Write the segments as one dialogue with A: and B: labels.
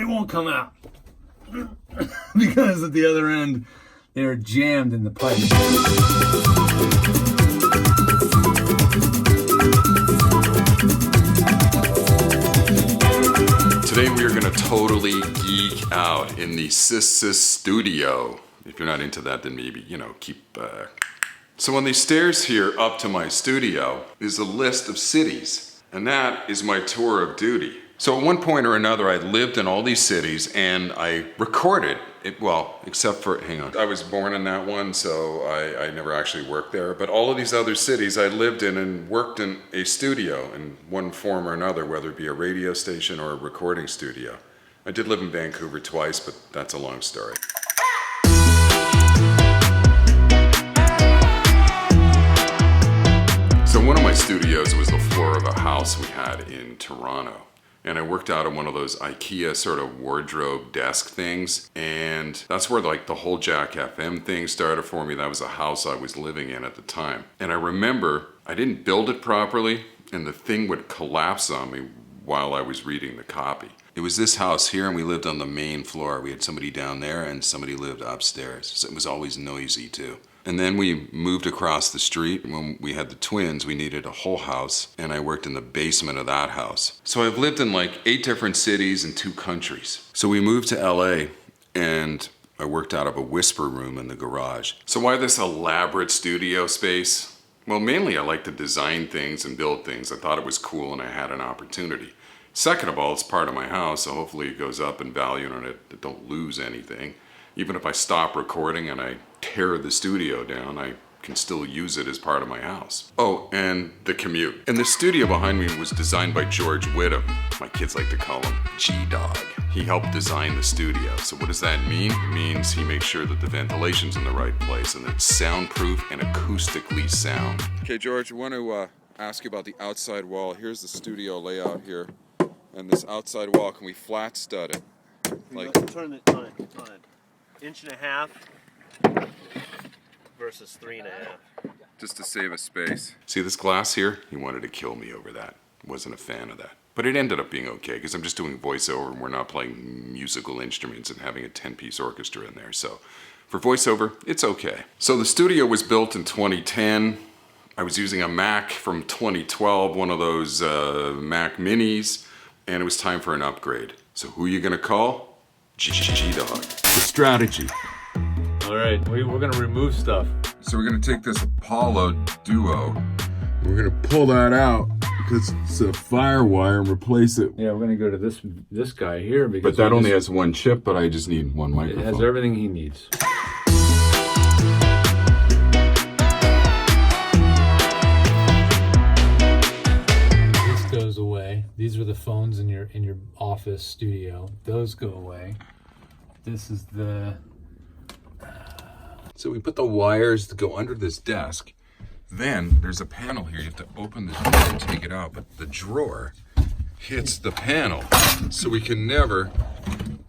A: They won't come out because at the other end they're jammed in the pipe.
B: Today we are going to totally geek out in the Sis studio. If you're not into that, then maybe, keep... So on these stairs here up to my studio is a list of cities, and that is my tour of duty. So at one point or another, I lived in all these cities and I recorded it, well, except for, hang on, I was born in that one, so I never actually worked there. But all of these other cities I lived in and worked in a studio in one form or another, whether it be a radio station or a recording studio. I did live in Vancouver twice, but that's a long story. So one of my studios was the floor of a house we had in Toronto. And I worked out of one of those IKEA sort of wardrobe desk things. And that's where like the whole Jack FM thing started for me. That was the house I was living in at the time. And I remember I didn't build it properly and the thing would collapse on me while I was reading the copy. It was this house here and we lived on the main floor. We had somebody down there and somebody lived upstairs. So it was always noisy too. And then we moved across the street. When we had the twins, we needed a whole house, and I worked in the basement of that house. So I've lived in like 8 different cities and 2 countries. So we moved to LA, and I worked out of a whisper room in the garage. So why this elaborate studio space? Well, mainly I like to design things and build things. I thought it was cool and I had an opportunity. Second of all, it's part of my house, so hopefully it goes up in value and I don't lose anything. Even if I stop recording and I tear the studio down, I can still use it as part of my house. Oh, and the commute. And the studio behind me was designed by George Whittam. My kids like to call him G-Dog. He helped design the studio. So what does that mean? It means he makes sure that the ventilation's in the right place and it's soundproof and acoustically sound. Okay, George, I want to ask you about the outside wall. Here's the studio layout here. And this outside wall, can we flat stud it?
C: Like turn it on an 1.5 inches versus 3.5.
B: Just to save a space. See this glass here? He wanted to kill me over that. Wasn't a fan of that. But it ended up being okay because I'm just doing voiceover and we're not playing musical instruments and having a 10-piece orchestra in there. So for voiceover, it's okay. So the studio was built in 2010. I was using a Mac from 2012, one of those Mac Minis, and it was time for an upgrade. So who are you gonna call? G-Dog. The strategy.
A: All right, we're gonna remove stuff.
B: So we're gonna take this Apollo Duo. We're gonna pull that out because it's a firewire and replace it.
A: Yeah, we're gonna go to this guy here because.
B: But that only has one chip, but I just need one microphone.
A: It has everything he needs. This goes away. These are the phones in your office studio. Those go away. This is the.
B: So we put the wires to go under this desk. Then there's a panel here. You have to open the drawer and take it out. But the drawer hits the panel. So we can never,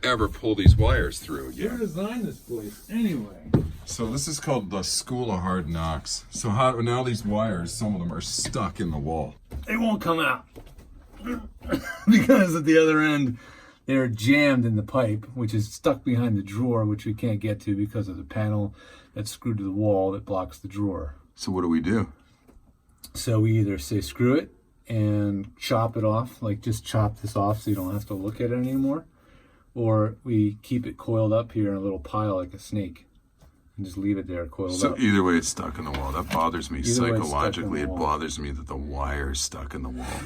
B: ever pull these wires through again.
A: Who designed this place anyway?
B: So this is called the School of Hard Knocks. So now these wires, some of them are stuck in the wall.
A: They won't come out because at the other end they're jammed in the pipe, which is stuck behind the drawer, which we can't get to because of the panel that's screwed to the wall that blocks the drawer.
B: So what do we do?
A: So we either say screw it and chop it off, like just chop this off so you don't have to look at it anymore, or we keep it coiled up here in a little pile like a snake and just leave it there coiled up.
B: So either way it's stuck in the wall. That bothers me psychologically. It bothers me that the wire is stuck in the wall.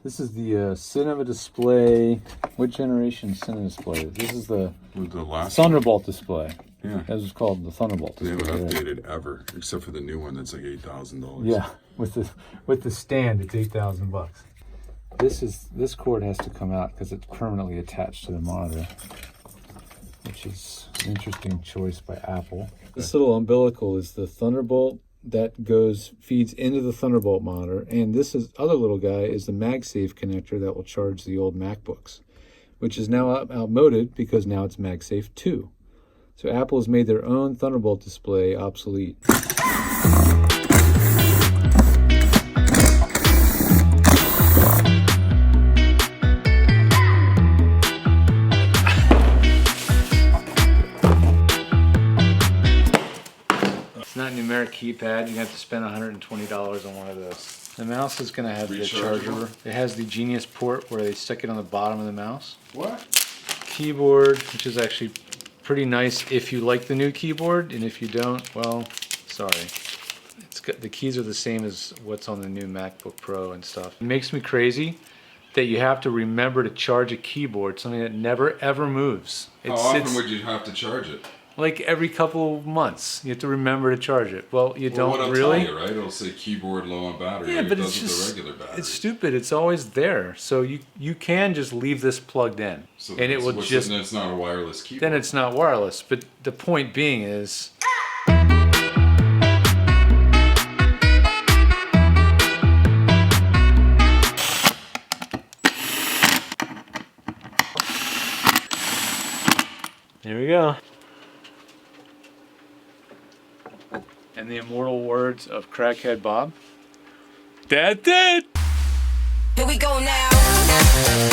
A: This is the Cinema display. What generation Cinema display? This is the
B: last
A: Thunderbolt display.
B: Yeah.
A: That was called the Thunderbolt
B: They
A: display.
B: haven't updated ever, except for the new one that's like $8,000.
A: Yeah, with the stand, it's $8,000. This cord has to come out because it's permanently attached to the monitor, which is an interesting choice by Apple. This little umbilical is the Thunderbolt that feeds into the Thunderbolt monitor, and other little guy is the MagSafe connector that will charge the old MacBooks, which is now outmoded because now it's MagSafe 2. So Apple has made their own Thunderbolt display obsolete. It's not a numeric keypad. You have to spend $120 on one of those. The mouse is going to have the charger. It has the Genius port where they stick it on the bottom of the mouse.
B: What?
A: Keyboard, which is actually pretty nice if you like the new keyboard, and if you don't, well, sorry. It's got, the keys are the same as what's on the new MacBook Pro and stuff. It makes me crazy that you have to remember to charge a keyboard, something that never ever moves.
B: How often would you have to charge it?
A: Like every couple of months, you have to remember to charge it. Well, you don't
B: it'll
A: really.
B: tell you, right? It'll say keyboard low on battery.
A: Yeah,
B: like
A: but
B: it
A: it's
B: does with
A: just
B: the regular battery.
A: it's stupid. It's always there, so you can just leave this plugged in,
B: So
A: and it will just.
B: Then it's not a wireless keyboard.
A: Then it's not wireless. But the point being is. There we go. And the immortal words of Crackhead Bob. That's it!
D: Here we go now.